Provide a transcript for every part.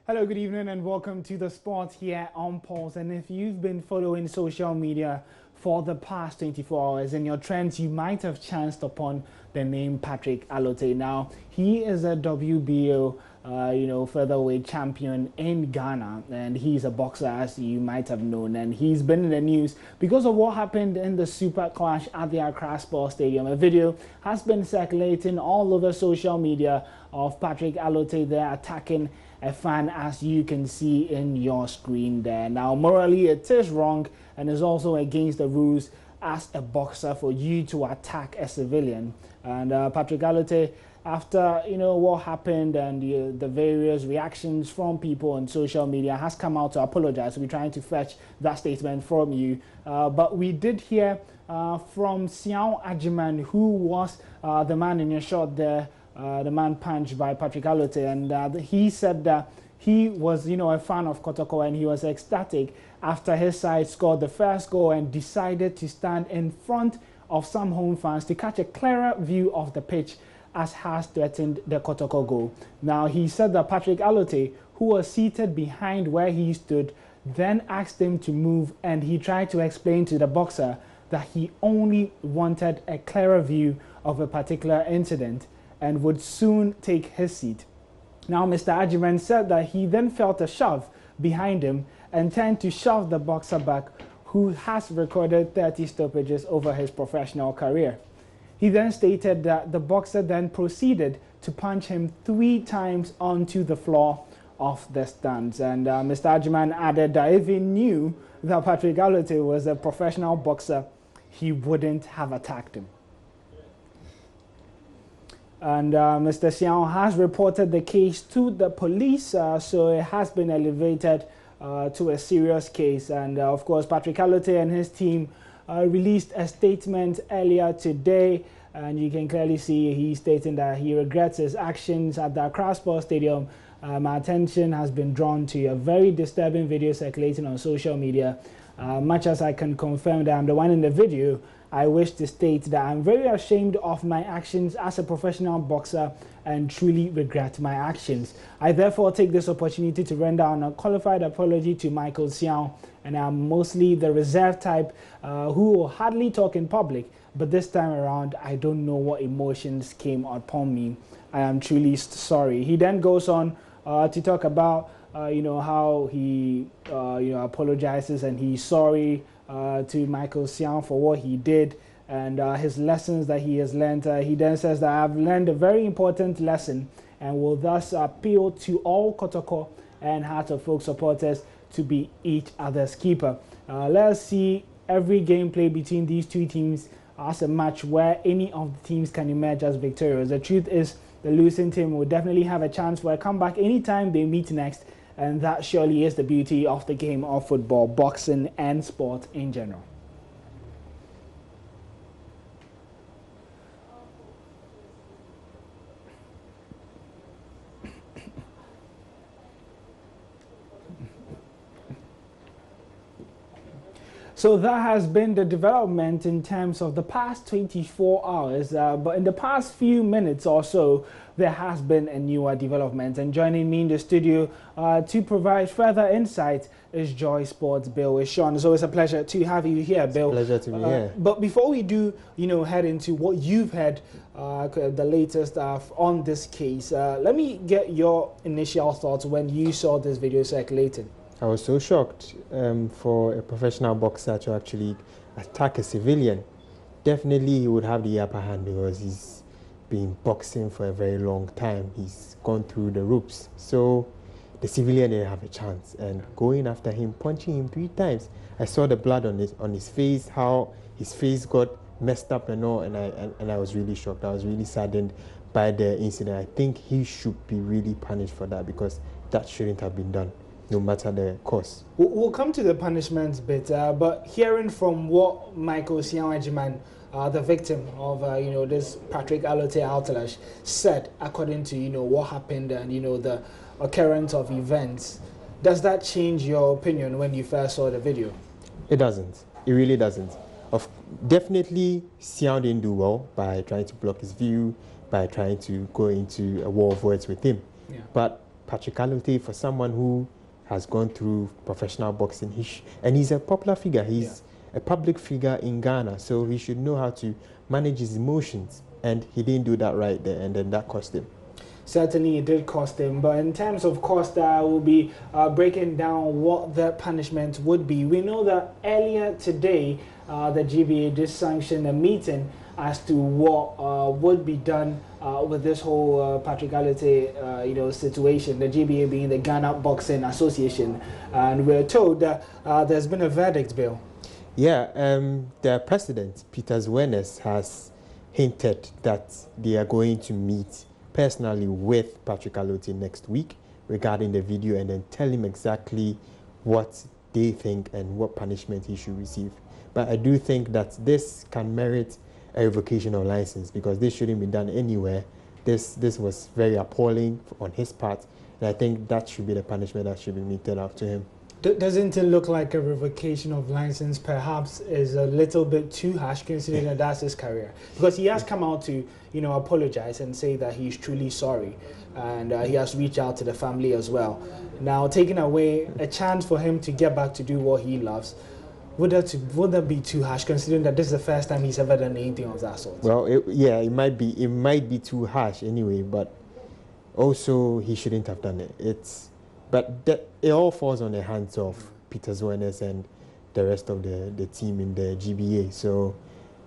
Hello, good evening, and welcome to the sport here on Pulse. And if you've been following social media for the past 24 hours in your trends, you might have chanced upon the name Patrick Alote. Now, he is a WBO, featherweight champion in Ghana, and he's a boxer, as you might have known. And he's been in the news because of what happened in the Super Clash at the Accra Sports Stadium. A video has been circulating all over social media of Patrick Alote there attacking a fan, as you can see in your screen there. Now, morally, it is wrong and is also against the rules as a boxer for you to attack a civilian. And Patrick Alote, after what happened and the various reactions from people on social media, has come out to apologize. We're trying to fetch that statement from you, but we did hear from Siao Ajiman, who was the man in your shot there, the man punched by Patrick Alote, and he said that he was, a fan of Kotoko, and he was ecstatic after his side scored the first goal and decided to stand in front of some home fans to catch a clearer view of the pitch as has threatened the Kotoko goal. Now, he said that Patrick Alote, who was seated behind where he stood, then asked him to move, and he tried to explain to the boxer that he only wanted a clearer view of a particular incident and would soon take his seat. Now, Mr. Ajiman said that he then felt a shove behind him and turned to shove the boxer back, who has recorded 30 stoppages over his professional career. He then stated that the boxer then proceeded to punch him 3 times onto the floor of the stands. And Mr. Ajiman added that if he knew that Patrick Alote was a professional boxer, he wouldn't have attacked him. And Mr. Siao has reported the case to the police, so it has been elevated to a serious case. And of course, Patrick Alote and his team released a statement earlier today, and you can clearly see he's stating that he regrets his actions at the Accra Sports Stadium. My attention has been drawn to a very disturbing video circulating on social media. Much as I can confirm that I'm the one in the video, I wish to state that I'm very ashamed of my actions as a professional boxer and truly regret my actions. I therefore take this opportunity to render an unqualified apology to Michael Siao, and I'm mostly the reserved type who will hardly talk in public, but this time around I don't know what emotions came upon me. I am truly sorry. He then goes on to talk about how he apologizes and he's sorry to Michael Siao for what he did and his lessons that he has learned. He then says that I've learned a very important lesson and will thus appeal to all Kotoko and Heart of Folk supporters to be each other's keeper. Let's see every gameplay between these two teams as a match where any of the teams can emerge as victorious. The truth is, the losing team will definitely have a chance for a comeback anytime they meet next, and that surely is the beauty of the game of football, boxing, and sport in general. So that has been the development in terms of the past 24 hours, but in the past few minutes or so, there has been a newer development. And joining me in the studio to provide further insight is Joy Sports' Bill Ishon. So it's a pleasure to have you here, Bill. It's a pleasure to be here. But before we do, head into what you've heard, the latest on this case, let me get your initial thoughts when you saw this video circulating. I was so shocked for a professional boxer to actually attack a civilian. Definitely he would have the upper hand because he's been boxing for a very long time. He's gone through the ropes. So the civilian didn't have a chance. And going after him, punching him 3 times. I saw the blood on his face, how his face got messed up and all, and I was really shocked. I was really saddened by the incident. I think he should be really punished for that because that shouldn't have been done, no matter the cost. We'll come to the punishments bit, but hearing from what Michael Siao Ajiman, the victim of this Patrick Alote outlash, said, according to what happened and the occurrence of events, does that change your opinion when you first saw the video? It doesn't. It really doesn't. Definitely, Siao didn't do well by trying to block his view, by trying to go into a war of words with him. Yeah. But Patrick Alote, for someone who has gone through professional boxing, and he's a popular figure. He's a public figure in Ghana, so he should know how to manage his emotions. And he didn't do that right there, and then that cost him. Certainly it did cost him, but in terms of cost, we'll be breaking down what the punishment would be. We know that earlier today, the GBA did sanction a meeting as to what would be done with this whole Patrick Alote, situation. The GBA being the Ghana Boxing Association, and we're told that there's been a verdict, Bill. Yeah, the president, Peter Zwenes, has hinted that they are going to meet personally with Patrick Alote next week regarding the video, and then tell him exactly what they think and what punishment he should receive. But I do think that this can merit a revocation of license, because this shouldn't be done anywhere. This was very appalling on his part, and I think that should be the punishment that should be meted out to him. Doesn't it look like a revocation of license perhaps is a little bit too harsh, considering that that's his career? Because he has come out to, apologize and say that he's truly sorry, and he has reached out to the family as well. Now, taking away a chance for him to get back to do what he loves, would that be too harsh, considering that this is the first time he's ever done anything of that sort? Well, it might be too harsh anyway, but also he shouldn't have done it. But it all falls on the hands of Peter Zwenes and the rest of the team in the GBA. So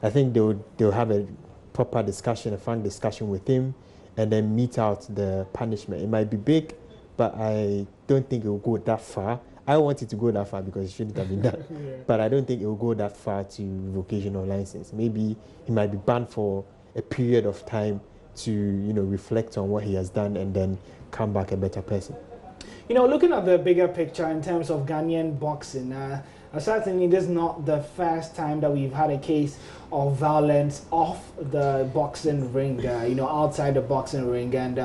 I think they'll have a proper discussion, a frank discussion with him, and then mete out the punishment. It might be big, but I don't think it will go that far. I want it to go that far because it shouldn't have been done. But I don't think it will go that far to revocation of license. Maybe he might be banned for a period of time to reflect on what he has done and then come back a better person. Looking at the bigger picture in terms of Ghanaian boxing, certainly this is not the first time that we've had a case of violence off the boxing ring, outside the boxing ring. And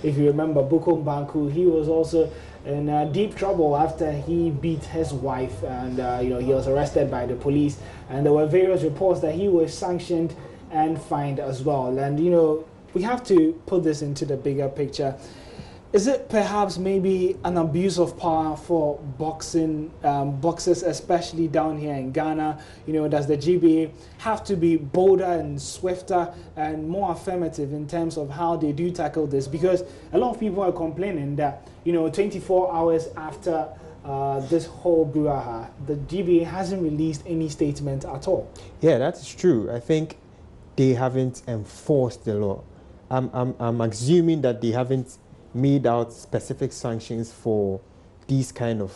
if you remember, Bukom Banku, he was also in deep trouble after he beat his wife, and he was arrested by the police. And there were various reports that he was sanctioned and fined as well. And we have to put this into the bigger picture. Is it perhaps maybe an abuse of power for boxing boxers, especially down here in Ghana? Does the GBA have to be bolder and swifter and more affirmative in terms of how they do tackle this? Because a lot of people are complaining that 24 hours after this whole brouhaha, the GBA hasn't released any statement at all. Yeah, that is true. I think they haven't enforced the law. I'm assuming that they haven't made out specific sanctions for these kind of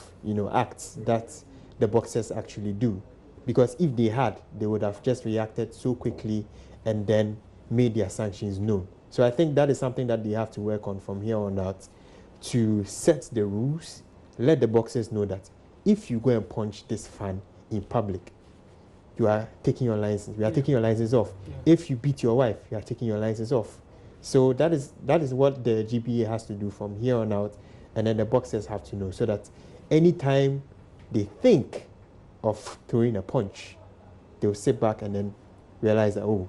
acts that the boxers actually do, because if they had, they would have just reacted so quickly and then made their sanctions known. So I think that is something that they have to work on from here on out, to set the rules, let the boxers know that if you go and punch this fan in public, you are taking your license. We are taking your license off. If you beat your wife, you are taking your license off. So that is what the GBA has to do from here on out, and then the boxers have to know, so that anytime they think of throwing a punch, they'll sit back and then realize that, oh,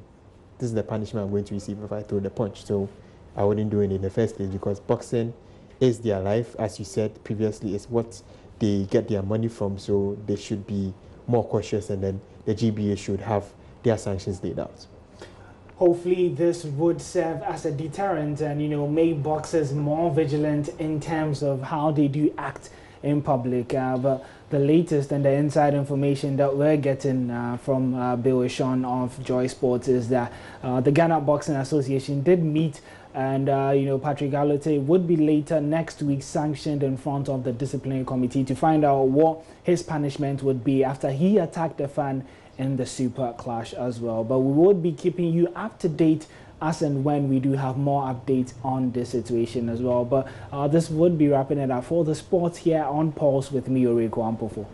this is the punishment I'm going to receive if I throw the punch. So I wouldn't do it in the first place, because boxing is their life, as you said previously, is what they get their money from. So they should be more cautious, and then the GBA should have their sanctions laid out. Hopefully this would serve as a deterrent and make boxers more vigilant in terms of how they do act in public. But the latest and the inside information that we're getting from Bill Ishon of Joy Sports is that the Ghana Boxing Association did meet, and Patrick Alote would be later next week sanctioned in front of the disciplinary committee to find out what his punishment would be after he attacked a fan in the Super Clash as well. But we would be keeping you up to date as and when we do have more updates on this situation as well. But this would be wrapping it up for the sports here on Pulse with me, Oreko Ampofo.